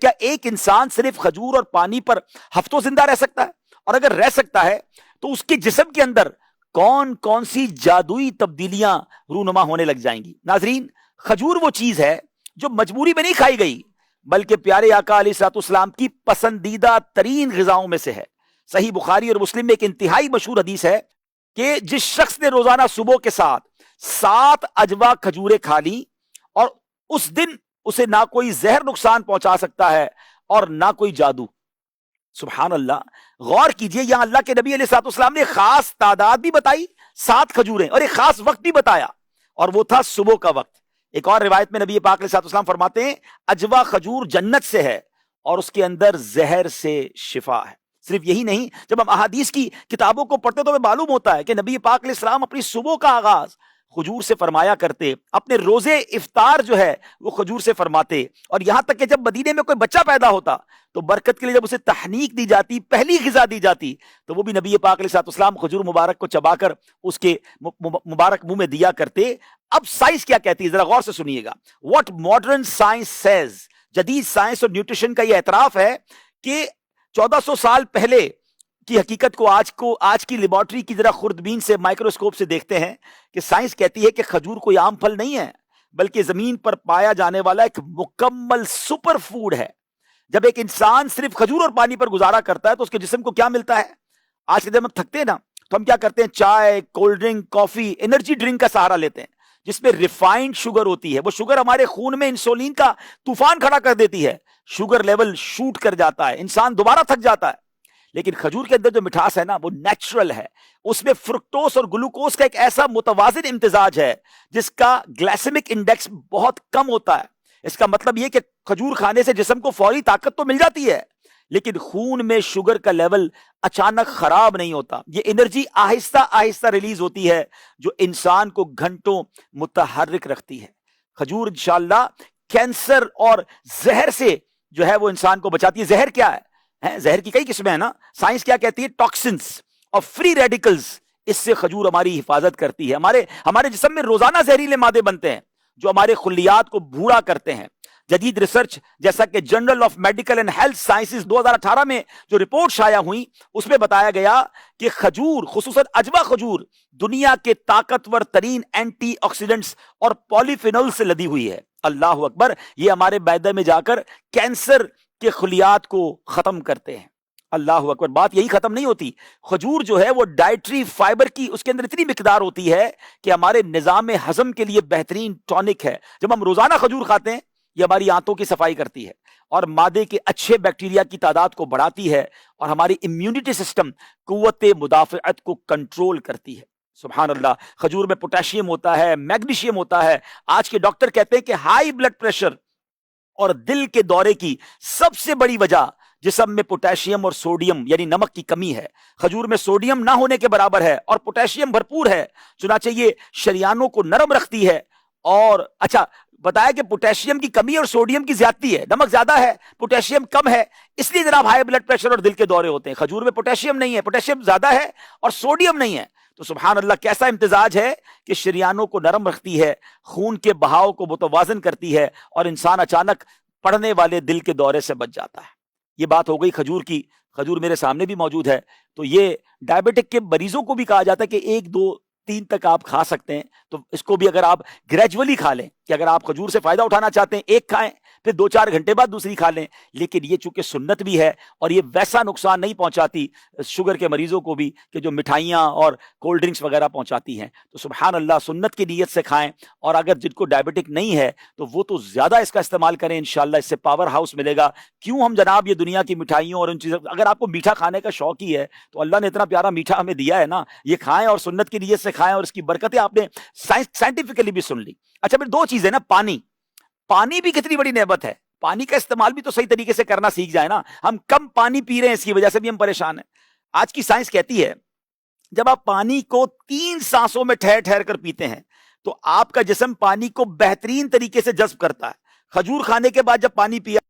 کیا ایک انسان صرف کھجور اور پانی پر ہفتوں زندہ رہ سکتا ہے؟ اور اگر رہ سکتا ہے تو اس کے جسم کے اندر کون کون سی جادوئی تبدیلیاں رونما ہونے لگ جائیں گی؟ ناظرین، کھجور وہ چیز ہے جو مجبوری میں نہیں کھائی گئی، بلکہ پیارے آقا علیہ الصلوۃ والسلام کی پسندیدہ ترین غذاؤں میں سے ہے۔ صحیح بخاری اور مسلم میں ایک انتہائی مشہور حدیث ہے کہ جس شخص نے روزانہ صبح کے ساتھ 7 اجوا کھجوریں کھا لی اور اس دن اسے نہ کوئی زہر نقصان پہنچا سکتا ہے اور نہ کوئی جادو۔ سبحان اللہ، غور کیجئے، یہاں اللہ کے نبی علیہ الصلوۃ والسلام نے خاص تعداد بھی بتائی، 7 کھجوریں، اور ایک خاص وقت بھی بتایا، اور وہ تھا صبح کا وقت۔ ایک اور روایت میں نبی پاک علیہ الصلوۃ والسلام فرماتے ہیں اجوا کھجور جنت سے ہے اور اس کے اندر زہر سے شفا ہے۔ صرف یہی نہیں، جب ہم احادیث کی کتابوں کو پڑھتے تو ہمیں معلوم ہوتا ہے کہ نبی پاک علیہ السلام اپنی صبح کا آغاز کھجور سے فرمایا کرتے، اپنے روزے افطار جو ہے وہ کھجور سے فرماتے، اور یہاں تک کہ جب مدینے میں کوئی بچہ پیدا ہوتا تو برکت کے لیے جب اسے تحنیک دی جاتی، پہلی غذا دی جاتی، تو وہ بھی نبی پاک علیہ السلام کھجور مبارک کو چبا کر اس کے مبارک منہ میں دیا کرتے۔ اب سائنس کیا کہتی ہے، ذرا غور سے سنیے گا۔ واٹ ماڈرن سائنس سیز، جدید سائنس اور نیوٹریشن کا یہ اعتراف ہے کہ 1400 سال پہلے کی حقیقت کو آج کی لیبارٹری کی ذرا خوردبین سے، مائکروسکوپ سے دیکھتے ہیں کہ سائنس کہتی ہے کہ کھجور کوئی عام پھل نہیں ہے، بلکہ زمین پر پایا جانے والا ایک مکمل سپر فوڈ ہے۔ جب ایک انسان صرف کھجور اور پانی پر گزارا کرتا ہے تو اس کے جسم کو کیا ملتا ہے؟ آج کے دن ہم تھکتے ہیں نا، تو ہم کیا کرتے ہیں؟ چائے، کولڈ ڈرنک، کافی، انرجی ڈرنک کا سہارا لیتے ہیں جس میں ریفائنڈ شوگر ہوتی ہے۔ وہ شوگر ہمارے خون میں انسولین کا طوفان کھڑا کر دیتی ہے، شوگر لیول شوٹ کر جاتا ہے، انسان دوبارہ تھک جاتا ہے۔ لیکن کھجور کے اندر جو مٹھاس ہے نا، وہ نیچرل ہے، اس میں فرکٹوز اور گلوکوز کا ایک ایسا متوازن امتزاج ہے جس کا گلائسیمک انڈیکس بہت کم ہوتا ہے۔ اس کا مطلب یہ کہ کھجور کھانے سے جسم کو فوری طاقت تو مل جاتی ہے، لیکن خون میں شوگر کا لیول اچانک خراب نہیں ہوتا۔ یہ انرجی آہستہ آہستہ ریلیز ہوتی ہے جو انسان کو گھنٹوں متحرک رکھتی ہے۔ کھجور انشاءاللہ کینسر اور زہر سے جو ہے وہ انسان کو بچاتی ہے۔ زہر کیا ہے؟ زہر کی کئی قسمیں ہیں نا، سائنس کیا کہتی ہے؟ ٹاکسنز اور فری ریڈیکلز، اس سے کھجور ہماری حفاظت کرتی ہے۔ ہمارے جسم میں روزانہ زہریلے مادے بنتے ہیں جو ہمارے خلیات کو بھوڑا کرتے ہیں۔ جدید ریسرچ جیسا کہ journal of medical and health sciences 2018 میں جو رپورٹ شائع ہوئی، اس میں بتایا گیا کہ کھجور، خصوصاً اجوا کھجور، دنیا کے طاقتور ترین اینٹی آکسیڈنٹس اور پولی فینول سے لدی ہوئی ہے۔ اللہ اکبر، یہ ہمارے معدے میں جا کر کینسر کے خلیات کو ختم کرتے ہیں۔ اللہ اکبر، بات یہی ختم نہیں ہوتی، کھجور جو ہے وہ ڈائٹری فائبر کی اس کے اندر اتنی مقدار ہوتی ہے کہ ہمارے نظام ہضم کے لیے بہترین ٹونک ہے۔ جب ہم روزانہ کھجور کھاتے ہیں، یہ ہماری آنتوں کی صفائی کرتی ہے اور معدے کے اچھے بیکٹیریا کی تعداد کو بڑھاتی ہے اور ہماری امیونٹی سسٹم، قوت مدافعت کو کنٹرول کرتی ہے۔ سبحان اللہ، کھجور میں پوٹاشیم ہوتا ہے، میگنیشیم ہوتا ہے۔ آج کے ڈاکٹر کہتے ہیں کہ ہائی بلڈ پریشر اور دل کے دورے کی سب سے بڑی وجہ جسم میں پوٹاشیم اور سوڈیم یعنی نمک کی کمی ہے۔ کھجور میں سوڈیم نہ ہونے کے برابر ہے اور پوٹاشیم بھرپور ہے، چنانچہ یہ شریانوں کو نرم رکھتی ہے۔ اور اچھا بتایا کہ پوٹاشیم کی کمی اور سوڈیم کی زیادتی ہے، نمک زیادہ ہے، پوٹاشیم کم ہے، اس لیے جناب ہائی بلڈ پریشر اور دل کے دورے ہوتے ہیں۔ کھجور میں پوٹاشیم نہیں ہے، پوٹاشیم زیادہ ہے اور سوڈیم نہیں ہے۔ تو سبحان اللہ، کیسا امتزاج ہے کہ شریانوں کو نرم رکھتی ہے، خون کے بہاؤ کو متوازن کرتی ہے اور انسان اچانک پڑنے والے دل کے دورے سے بچ جاتا ہے۔ یہ بات ہو گئی کھجور کی۔ کھجور میرے سامنے بھی موجود ہے، تو یہ ڈائبٹک کے مریضوں کو بھی کہا جاتا ہے کہ 1 2 3 تک آپ کھا سکتے ہیں۔ تو اس کو بھی اگر آپ گریجولی کھا لیں، کہ اگر آپ کھجور سے فائدہ اٹھانا چاہتے ہیں، 1 کھائیں، پھر 2-4 گھنٹے بعد دوسری کھا لیں، لیکن یہ چونکہ سنت بھی ہے اور یہ ویسا نقصان نہیں پہنچاتی شوگر کے مریضوں کو بھی کہ جو مٹھائیاں اور کولڈ ڈرنکس وغیرہ پہنچاتی ہیں۔ تو سبحان اللہ، سنت کی نیت سے کھائیں، اور اگر جن کو ڈائبٹک نہیں ہے تو وہ تو زیادہ اس کا استعمال کریں، انشاءاللہ اس سے پاور ہاؤس ملے گا۔ کیوں ہم جناب یہ دنیا کی مٹھائیوں اور ان چیزوں، اگر آپ کو میٹھا کھانے کا شوق ہی ہے تو اللہ نے اتنا پیارا میٹھا ہمیں دیا ہے نا، یہ کھائیں اور سنت کی نیت سے کھائیں، اور اس کی برکتیں آپ نے سائنٹیفکلی بھی سن لی۔ اچھا، پھر 2 چیزیں نا، پانی بھی کتنی بڑی نعمت ہے۔ پانی کا استعمال بھی تو صحیح طریقے سے کرنا سیکھ جائے نا، ہم کم پانی پی رہے ہیں، اس کی وجہ سے بھی ہم پریشان ہیں۔ آج کی سائنس کہتی ہے جب آپ پانی کو 3 سانسوں میں ٹھہر ٹھہر کر پیتے ہیں تو آپ کا جسم پانی کو بہترین طریقے سے جذب کرتا ہے۔ کھجور کھانے کے بعد جب پانی پیا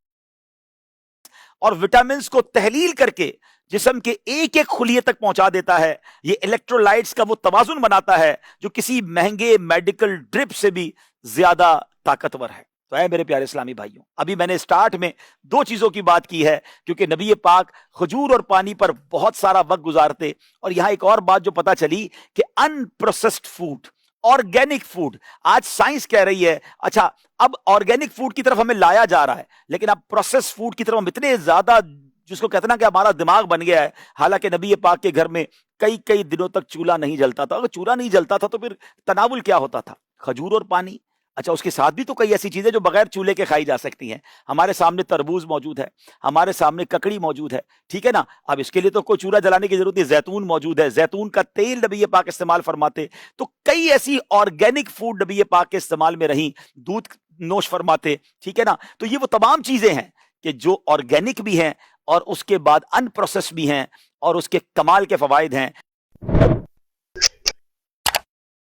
اور وٹامنز کو تحلیل کر کے جسم کے ایک ایک خلیے تک پہنچا دیتا ہے، یہ الیکٹرولائٹس کا وہ توازن بناتا ہے جو کسی مہنگے میڈیکل ڈرپ سے بھی زیادہ طاقتور ہے۔ تو اے میرے پیارے اسلامی بھائیوں، ابھی میں نے سٹارٹ میں دو چیزوں کی بات کی ہے، کیونکہ نبی پاک کھجور اور پانی پر بہت سارا وقت گزارتے، اور یہاں ایک اور بات جو پتا چلی کہ ان پروسیسڈ فوڈ، آرگینک فوڈ، آج سائنس کہہ رہی ہے اچھا اب آرگینک فوڈ کی طرف ہمیں لایا جا رہا ہے، لیکن اب پروسیس فوڈ کی طرف ہم اتنے زیادہ، جس کو کہتے ہیں نا کہ ہمارا دماغ بن گیا ہے، حالانکہ نبی پاک کے گھر میں کئی کئی دنوں تک چولہا نہیں جلتا تھا۔ اگر چولہا نہیں جلتا تھا تو پھر تناول کیا ہوتا تھا؟ کھجور اور پانی۔ اچھا اس کے ساتھ بھی تو کئی ایسی چیزیں جو بغیر چولہے کے کھائی جا سکتی ہیں، ہمارے سامنے تربوز موجود ہے، ہمارے سامنے ککڑی موجود ہے، ٹھیک ہے نا، اب اس کے لیے تو کوئی چولہا جلانے کی ضرورت نہیں، زیتون موجود ہے، زیتون کا تیل نبی پاک استعمال فرماتے، تو کئی ایسی آرگینک فوڈ نبی پاک کے استعمال میں رہیں، دودھ نوش فرماتے، ٹھیک ہے نا، تو یہ وہ تمام چیزیں ہیں کہ جو آرگینک بھی ہیں اور اس کے بعد ان پروسیس بھی ہیں اور اس کے کمال کے فوائد ہیں۔